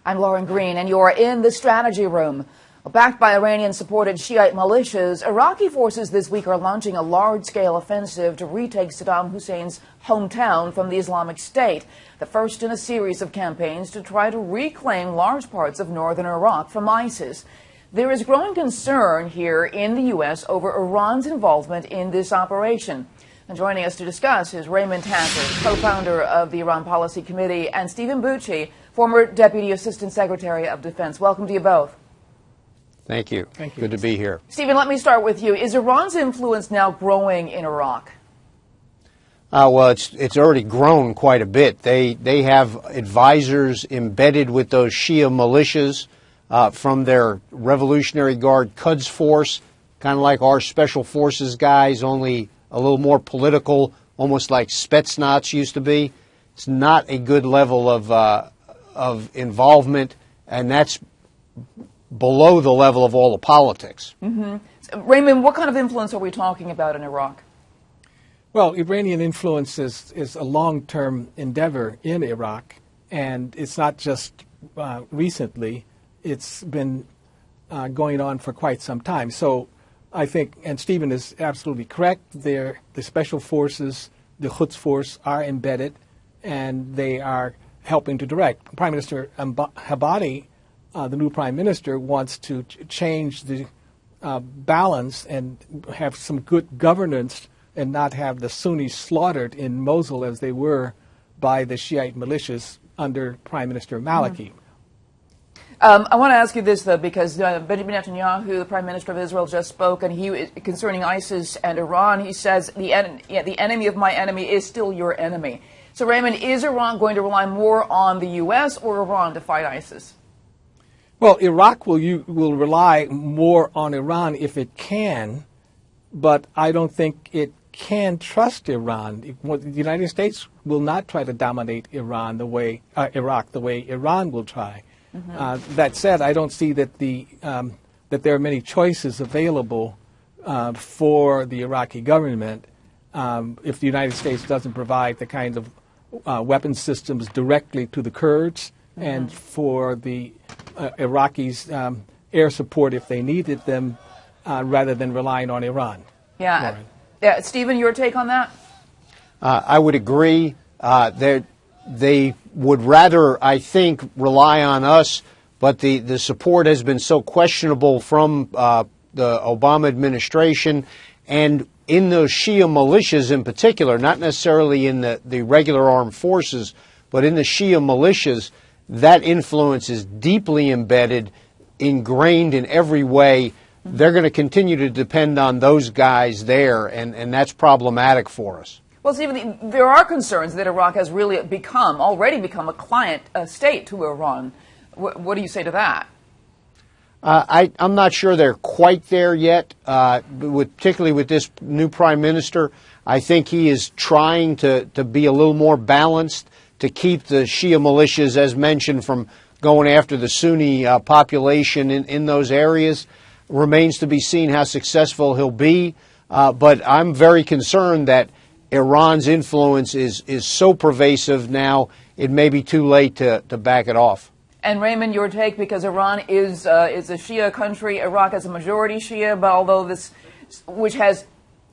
I'm Lauren Green, and you're in the strategy room. Backed by Iranian-supported Shiite militias, Iraqi forces this week are launching a large-scale offensive to retake Saddam Hussein's hometown from the Islamic State, the first in a series of campaigns to try to reclaim large parts of northern Iraq from ISIS. There is growing concern here in the U.S. over Iran's involvement in this operation. And joining us to discuss is Raymond Tanter, co-founder of the Iran Policy Committee, and Stephen Bucci, former Deputy Assistant Secretary of Defense. Welcome to you both. Thank you. Thank you. Good to be here. Stephen, let me start with you. Is Iran's influence now growing in Iraq? Well, it's already grown quite a bit. They have advisors embedded with those Shia militias from their Revolutionary Guard Quds force, kind of like our Special Forces guys, only a little more political, almost like Spetsnaz used to be. It's not a good level of involvement, and that's below the level of all the politics. Mm-hmm. Raymond, what kind of influence are we talking about in Iraq? Well, Iranian influence is a long-term endeavor in Iraq, and it's not just recently. It's been going on for quite some time. So I think, and Stephen is absolutely correct, the special forces, the Quds force, are embedded, and they are helping to direct. Prime Minister Habadi, the new prime minister, wants to change the balance and have some good governance and not have the Sunnis slaughtered in Mosul as they were by the Shiite militias under Prime Minister Maliki. I want to ask you this, though, because Benjamin Netanyahu, the Prime Minister of Israel, just spoke, and he, concerning ISIS and Iran, he says the enemy of my enemy is still your enemy. So, Raymond, is Iran going to rely more on the U.S. or Iran to fight ISIS? Well, Iraq will rely more on Iran if it can, but I don't think it can trust Iran. The United States will not try to dominate Iraq the way Iran will try. Mm-hmm. That said, I don't see that that there are many choices available for the Iraqi government if the United States doesn't provide the kind of weapon systems directly to the Kurds, mm-hmm. and for the Iraqis air support if they needed them, rather than relying on Iran. Yeah. Yeah, Stephen, your take on that? I would agree. They would rather, I think, rely on us, but the support has been so questionable from the Obama administration, and in those Shia militias in particular, not necessarily in the regular armed forces, but in the Shia militias, that influence is deeply embedded, ingrained in every way. They're going to continue to depend on those guys there, and that's problematic for us. Well, Stephen, there are concerns that Iraq has really already become a client state to Iran. What do you say to that? I'm not sure they're quite there yet, particularly with this new prime minister. I think he is trying to be a little more balanced, to keep the Shia militias, as mentioned, from going after the Sunni population in those areas. Remains to be seen how successful he'll be, but I'm very concerned that Iran's influence is so pervasive now, it may be too late to back it off. And Raymond, your take, because Iran is a Shia country, Iraq is a majority Shia, but although which has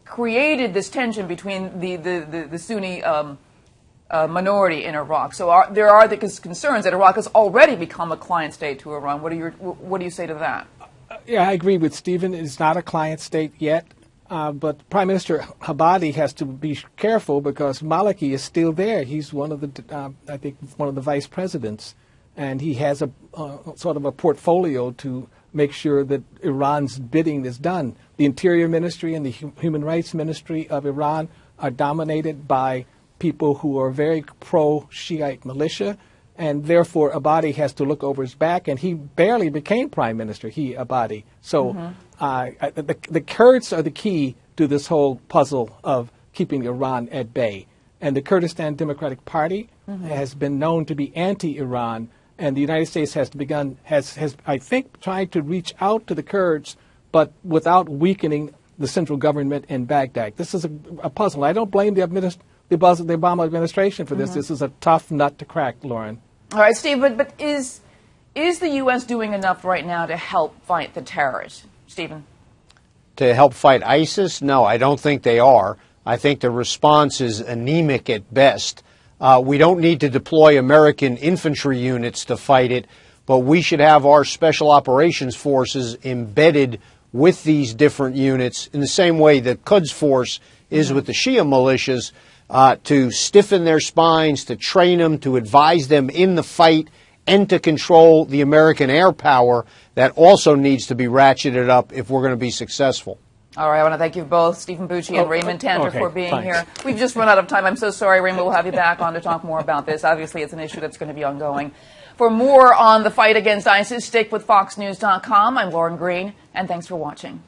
created this tension between the Sunni minority in Iraq. So there are the concerns that Iraq has already become a client state to Iran. What do you say to that? Yeah, I agree with Stephen. It's not a client state yet, but Prime Minister Habadi has to be careful because Maliki is still there. He's one of the vice presidents, and he has a sort of a portfolio to make sure that Iran's bidding is done. The Interior Ministry and the Human Rights Ministry of Iran are dominated by people who are very pro-Shiite militia, and therefore Abadi has to look over his back, and he barely became prime minister, Abadi. So the Kurds are the key to this whole puzzle of keeping Iran at bay. And the Kurdistan Democratic Party has been known to be anti-Iran, and the United States has I think, tried to reach out to the Kurds, but without weakening the central government in Baghdad. This is a puzzle. I don't blame the Obama administration for this. This is a tough nut to crack, Lauren. All right, Steve, but is Is the U.S. doing enough right now to help fight the terrorists? Stephen? To help fight ISIS? No, I don't think they are. I think the response is anemic at best. We don't need to deploy American infantry units to fight it, but we should have our special operations forces embedded with these different units in the same way that Quds Force is with the Shia militias, to stiffen their spines, to train them, to advise them in the fight, and to control the American air power that also needs to be ratcheted up if we're going to be successful. All right, I want to thank you both, Stephen Bucci and Raymond Tanter, for being here. We've just run out of time. I'm so sorry, Raymond. We'll have you back on to talk more about this. Obviously, it's an issue that's going to be ongoing. For more on the fight against ISIS, stick with FoxNews.com. I'm Lauren Green, and thanks for watching.